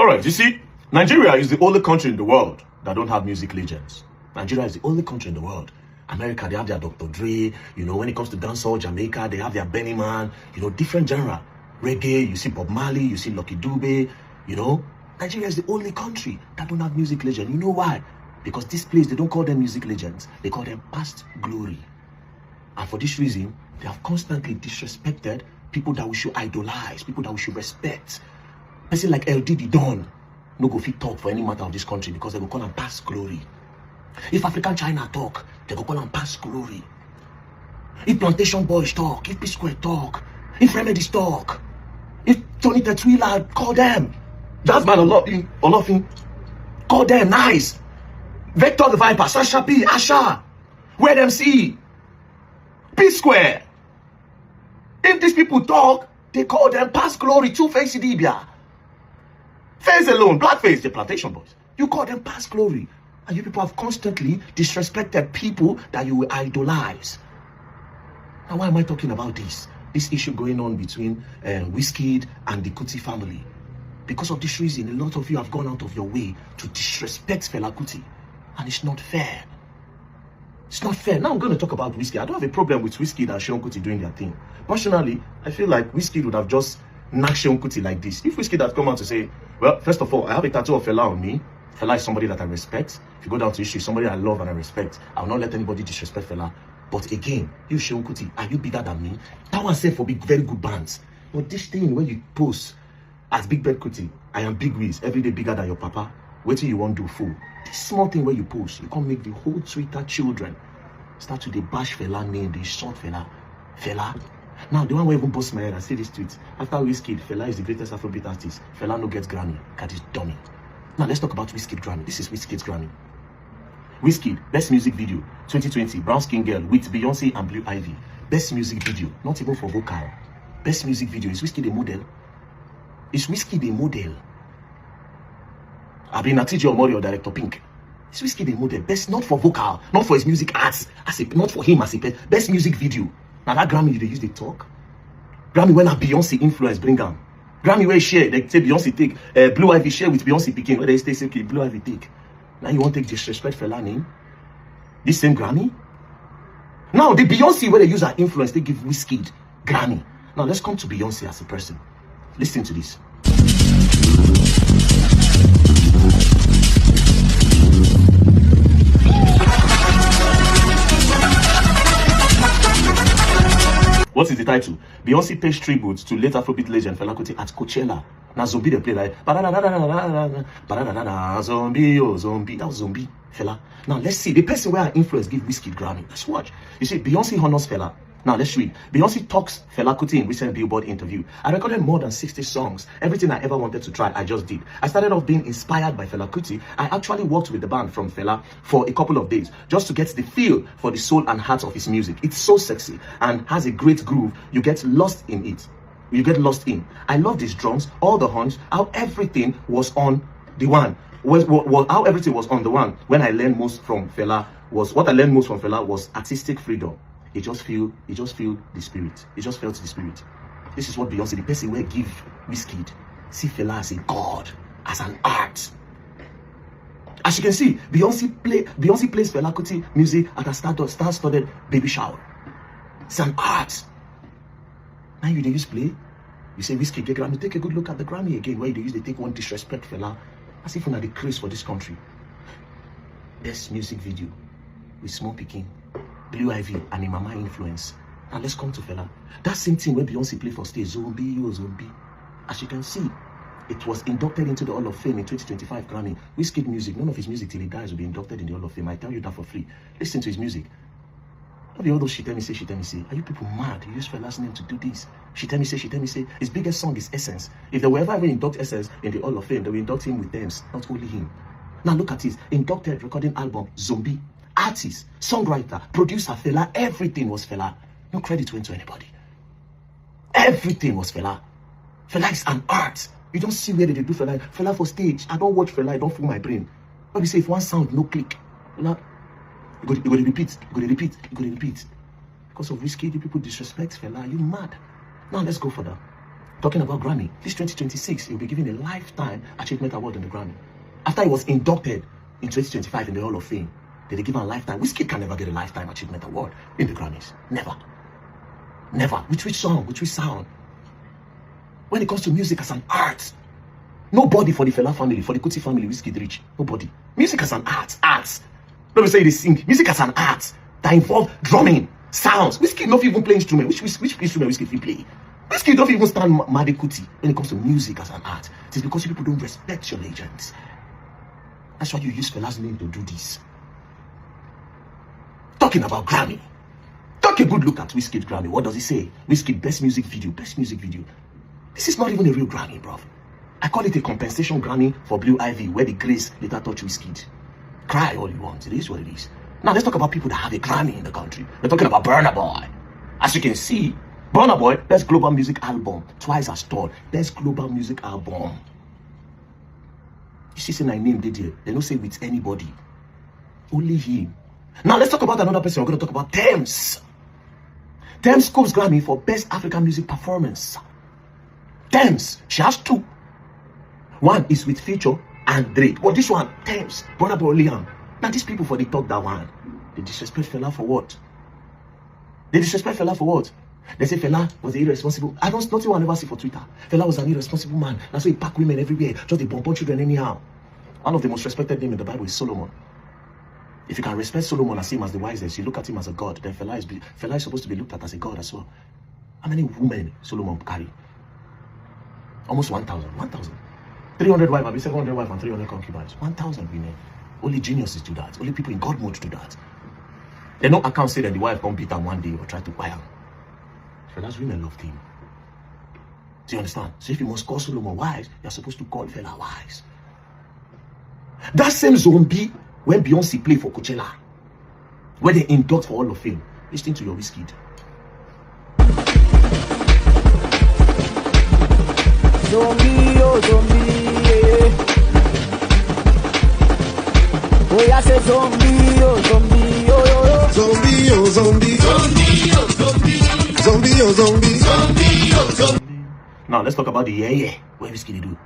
All right, you see, Nigeria is the only country in the world that don't have music legends. Nigeria is the only country in the world. America, they have their Dr. Dre. You know, when it comes to dancehall, Jamaica, they have their Benny Man. You know, different genre. Reggae, you see Bob Marley, you see Lucky Dube. You know, Nigeria is the only country that don't have music legends. You know why? Because this place, they don't call them music legends. They call them past glory. And for this reason, they have constantly disrespected people that we should idolize, people that we should respect. Person like El Diddy Don no go fit talk for any matter of this country because they go call them past glory. If African China talk, they go call them past glory. If Plantation Boys talk, if P-Square talk, if Remedies talk, if Tony Tetwila, call them. Jasmine Olofin, call them nice. Vector the Viper, Sasha P, Asha, Wed MC, P-Square. If these people talk, they call them past glory, Two-Face Idibia. Face alone, Blackface, the Plantation Boys. You call them past glory. And you people have constantly disrespected people that you will idolize. Now, why am I talking about this? This issue going on between Wizkid and the Kuti family. Because of this reason, a lot of you have gone out of your way to disrespect Fela Kuti. And it's not fair. It's not fair. Now I'm going to talk about Wizkid. I don't have a problem with Wizkid and Seun Kuti doing their thing. Personally, I feel like Wizkid would have just knocked Seun Kuti like this. If Wizkid had come out to say, well, first of all, I have a tattoo of Fela on me. Fela is somebody that I respect. If you go down to history, somebody I love and I respect. I will not let anybody disrespect Fela. But again, you Seun Kuti, are you bigger than me? That one said for big, very good bands. But this thing where you post as Big Bird Kuti, I am Big Wiz, every day bigger than your papa. Wait till you want to do fool. This small thing where you post, you can't make the whole Twitter children start to bash Fela name, they short Fela. Now, the one where even post my head and say this tweet. After Wizkid, Fela is the greatest Afrobeat artist. Fela no gets Grammy. Got his dummy. Now, let's talk about Wizkid Grammy. This is Wizkid's Grammy. Wizkid, Best Music Video, 2020, Brown Skin Girl with Beyonce and Blue Ivy. Best Music Video, not even for vocal. Best Music Video. Is Wizkid a model? Is Wizkid a model? I've been a teacher or Director Pink. Is Wizkid a model? Best, not for vocal, not for his music arts, not for him as a best music video. Now that Grammy they use the talk. Grammy when a Beyonce influence bring them. Grammy where share, they say Beyonce take Blue Ivy share with Beyonce picking. Where they say okay, Blue Ivy take. Now you want to take disrespect for Fela name? This same Grammy? Now the Beyonce where they use her influence, they give Wizkid Grammy. Now let's come to Beyonce as a person. Listen to this. What is the title? Beyonce pays tribute to late Afrobeat legend Fela Kuti at Coachella. Now Zombie they play like Zombie, oh Zombie. That was Zombie, Fela. Now let's see the person where her influence give Wizkid Grammy. Let's watch. You see, Beyonce honors Fela. Now let's read. Beyonce talks Fela Kuti in recent Billboard interview. I recorded more than 60 songs. Everything I ever wanted to try, I just did. I started off being inspired by Fela Kuti. I actually worked with the band from Fela for a couple of days just to get the feel for the soul and heart of his music. It's so sexy and has a great groove. You get lost in it. You get lost in. I love these drums, all the horns, how everything was on the one. How everything was on the one. When I learned most from Fela was artistic freedom. It just feel the spirit. It just felt the spirit. This is what Beyonce, the person where give Wizkid, see Fela as a god, as an art. As you can see, Beyonce plays Fela Kuti music at a star-studded baby shower. It's an art. Now you they use play. You say Wizkid get Grammy. Take a good look at the Grammy again, where they take one disrespect Fela, as if we're the craze for this country. Best music video with Small Pikin, Blue Ivy and a Mama influence. Now let's come to Fela. That same thing where Beyonce play for stage, Zombie, oh Zombie. As you can see, it was inducted into the Hall of Fame in 2025 Grammy. Wizkid music, none of his music till he dies will be inducted in the Hall of Fame. I tell you that for free. Listen to his music. All the others, she tell me say. Are you people mad? You use Fela's name to do this. She tell me say. His biggest song is Essence. If they were ever even induct Essence in the Hall of Fame, they will induct him with them, not only him. Now look at this. Inducted recording album, Zombie. Artist, songwriter, producer, Fela, everything was Fela. No credit went to anybody. Everything was Fela. Fela is an art. You don't see where they do Fela. Fela for stage. I don't watch Fela, I don't fool my brain. But we say if one sound, no click. Fela, you go to repeat. Because of Wizkid, you people disrespect Fela. You mad. Now let's go further. Talking about Grammy, this 2026, he'll be given a Lifetime Achievement Award in the Grammy. After he was inducted in 2025 in the Hall of Fame, they give him a Lifetime. Wizkid can never get a Lifetime Achievement Award in the Grammys. Never. Never. With which song? With which sound? When it comes to music as an art, nobody for the Fela family, for the Kuti family, Wizkid reach. Nobody. Music as an art. Arts. Let me say they sing. Music as an art that involve drumming, sounds. Wizkid not even play instrument. Which instrument Wizkid play? Wizkid don't even stand Made Kuti when it comes to music as an art. It is because you people don't respect your legends. That's why you use Fela's name to do this. Talking about Grammy. Take a good look at Wizkid Grammy. What does it say? Wizkid best music video. Best music video. This is not even a real Grammy, bro. I call it a compensation Grammy for Blue Ivy, where the grace later touched Wizkid. Cry all you want. It is what it is. Now let's talk about people that have a Grammy in the country. We're talking about Burna Boy. As you can see, Burna Boy, best global music album, twice as tall. Best global music album. You see, say my name did here. They don't say with anybody. Only him. Now let's talk about another person. We're going to talk about Tems. Tems scopes Grammy for best African music performance. Tems, she has two. One is with Future and Drake. But this one, Tems, Burna Boy, Liam. Now these people for the talk that one, they disrespect Fela for what? They disrespect Fela for what? They say Fela was irresponsible. Nothing one ever see for Twitter. Fela was an irresponsible man. That's why he pack women everywhere. Just they bomb children anyhow. One of the most respected names in the Bible is Solomon. If you can respect Solomon and see him as the wisest, you look at him as a god, then Fela is supposed to be looked at as a god as well. How many women Solomon carry? Almost 1,000. 300 wives, 700 wives, and 300 concubines. 1,000 women. Only geniuses do that. Only people in God mode do that. There no account say that the wife come beat him one day or try to buy him. Fela's women loved him. Do you understand? So if you must call Solomon wise, you're supposed to call Fela wise. That same zombie when Beyonce played for Coachella, where they induct for Hall of Fame. Listen to your Wizkid. Zombie, oh zombie, yeah. Oh, I say zombie, oh zombie, oh. Zombie, oh zombie. Zombie, oh zombie. Zombie, oh zombie. Zombie, oh zombie. Now let's talk about the yeah. What Wizkid do?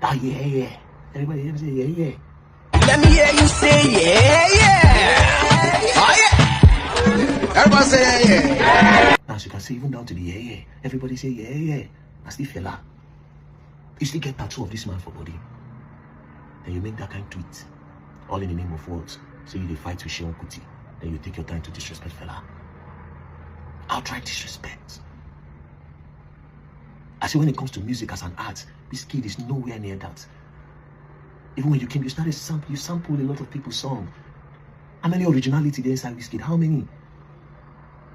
That yeah. Everybody hear me say yeah. Let me hear you say yeah. Oh yeah. Everybody say yeah. Now as you can see, even down to the yeah. Everybody say yeah. That's the Fela. You still get tattoo of this man for body. Then you make that kind of tweet. All in the name of words. So you fight with Sheon Kuti. Then you take your time to disrespect Fela. Outright disrespect. I say when it comes to music as an art, Wizkid is nowhere near that. Even when you came, you started sample. You sampled a lot of people's songs. How many originality there inside Wizkid? How many?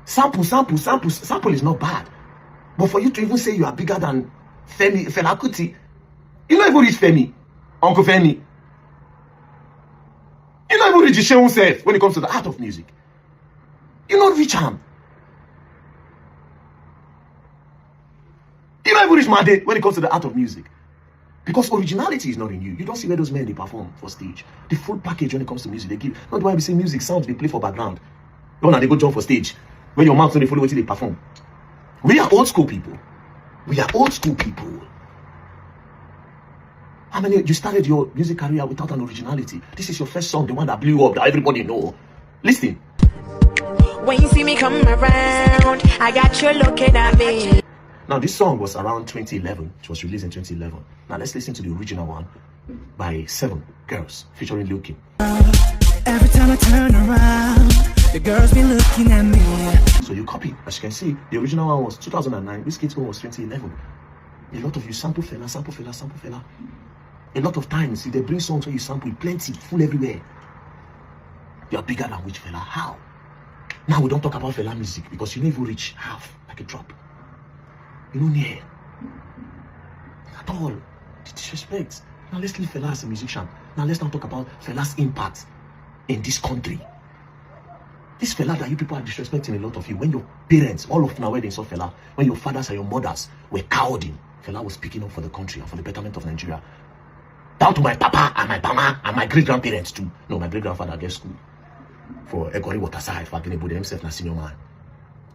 Sample is not bad. But for you to even say you are bigger than Fela Kuti, you not even reach Femi, Uncle Femi. You not even reach Sheon self when it comes to the art of music. You not reach him. You not even reach Made when it comes to the art of music. Because originality is not in you. You don't see where those men they perform for stage. The full package when it comes to music they give. Not why we say music sounds they play for background. Don't they go jump for stage. When your mouth don't they follow what they perform. We are old school people. We are old school people. How many you started your music career without an originality? This is your first song, the one that blew up, that everybody know. Listen. When you see me come around, I got you looking at me. Now this song was around 2011. It was released in 2011. Now let's listen to the original one by 7 Girls featuring Lil Kim. Every time I turn around, the girls be looking at me. So you copy. As you can see, the original one was 2009. Wizkid's one was 2011. A lot of you sample Fela. A lot of times, if they bring songs where you sample plenty, full everywhere. You are bigger than which Fela? How? Now we don't talk about Fela music because you never reach half, like a drop. You know near. At all. The disrespect. Now let's leave Fela as a musician. Now let's not talk about Fela's impact in this country. This Fela that you people are disrespecting a lot of you. When your parents, all of now where they saw Fela, when your fathers and your mothers were cowarding, Fela was speaking up for the country and for the betterment of Nigeria. Down to my papa and my mama and my great-grandparents too. No, my great-grandfather gets school for Egori Waterside for Akinebode himself na senior man.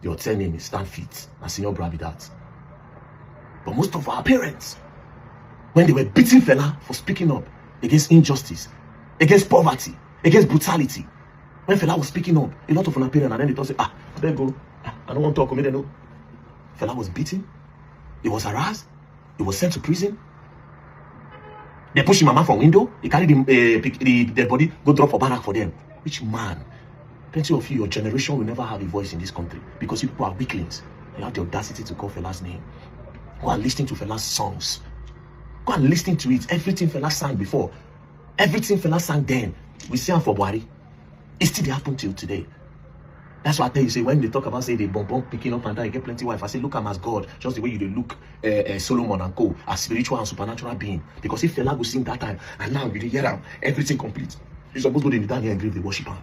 Your name is Stanfit, na senior bra be that. But most of our parents, when they were beating Fela for speaking up against injustice, against poverty, against brutality, when Fela was speaking up, a lot of our parents, and then they thought, there you go, I don't want to talk, no. Fela was beaten, he was harassed, he was sent to prison. They pushed him mama from window, he carried the dead body, go drop for barrack for them. Which man? Plenty of you, your generation will never have a voice in this country because you people are weaklings. You have the audacity to call Fela's name. Go and listen to Fela's songs. Go and listen to it. Everything Fela sang before, everything Fela sang then, we see him for Buhari. It still happen till today. That's why I tell you, say, when they talk about, say, they bomb picking up and down, you get plenty wife. I say, look at him as God, just the way you look Solomon and co, as spiritual and supernatural being. Because if Fela go sing that time, and now you hear him, everything complete. You're supposed to go down here and grave the worship him.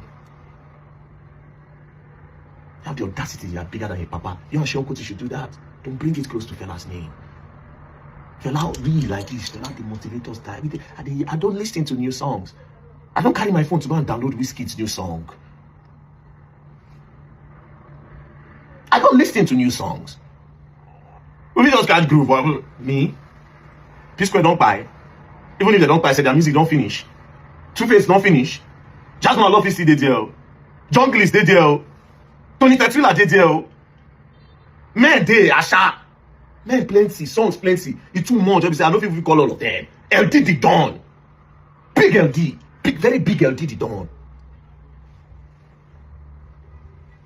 You have the audacity, you are bigger than your papa. You and Seun Kuti should do that. Don't bring it close to Fela's name. Fela really like this. Fela the motivators die. I don't listen to new songs. I don't carry my phone to go and download Wizkid's new song. I don't listen to new songs. We just can't groove. Me, P-Square don't buy. Even if they don't buy, say their music don't finish. Two-Face don't finish. Jasmine Lofty still there. Jungle is there. Tony Tetula there. Men dey Asha. Men plenty, songs plenty. It's too much. I don't think we call all of them. LD the Don. Big LD. Very big LD the Don.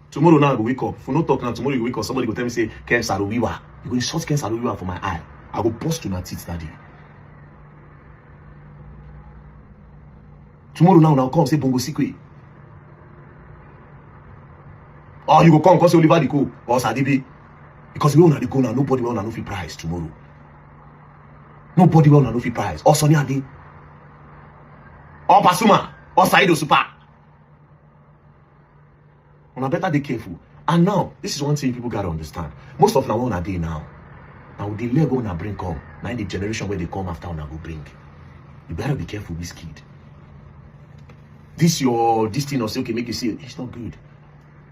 Tomorrow now I go wake up. If we not talk now, tomorrow you wake up, somebody go tell me, say, Ken Saro-Wiwa. You go insult Ken Saro-Wiwa for my eye. I go bust to my teeth that day. Tomorrow now come say Bongo Sikwe. Or you go come say Oliver Diko or Sadibi. Because we want to go now, nobody will not fit prize tomorrow. Nobody will not fit prize. Or Sonny Ade. Or Pasuma. Or Saheed Osupa. I better be careful. And now, this is one thing people gotta understand. Most of them are day now. Now the leg on bring come. Now in the generation where they come after on go bring. You better be careful, Wizkid. This thing or say okay, make you see it's not good.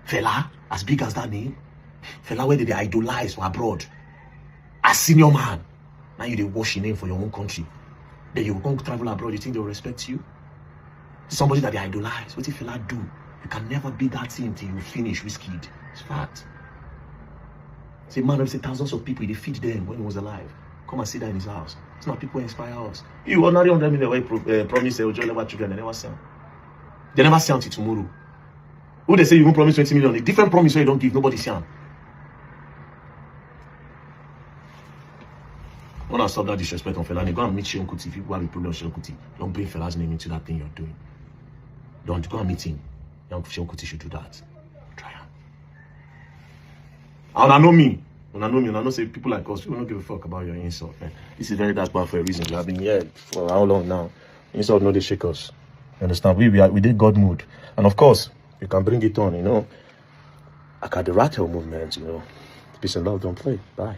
Fela, as big as that name, Fela where they idolize for abroad. As senior man. Now you they wash your name for your own country. Then you go travel abroad, you think they'll respect you? Somebody that they idolize. What if Fela do? You can never be that thing until you finish Wizkid. It's fact. Say man, say thousands of people, they feed them when he was alive. Come and sit there in his house. It's not people who inspire us. You ordinary 100 million way promise Ojo Lewa children, they never sell. They never sell until tomorrow. Who they say you won't promise 20 million? A different promise where you don't give, nobody sell. When I stop that disrespect on Fela, go and meet Seun Kuti. If you have a problem with Seun Kuti, don't bring Fela's name into that thing you're doing. Don't go and meet him. Young Seun Kuti should do that. Try him. And I know me. When I know say people like us, we don't give a fuck about your insult, man. This is very dark bad for a reason. We have been here for how long now? Insult no they shake us. You understand? We did God mood. And of course, you can bring it on, you know. I got the rattle movement, you know. Peace and love, don't play. Bye.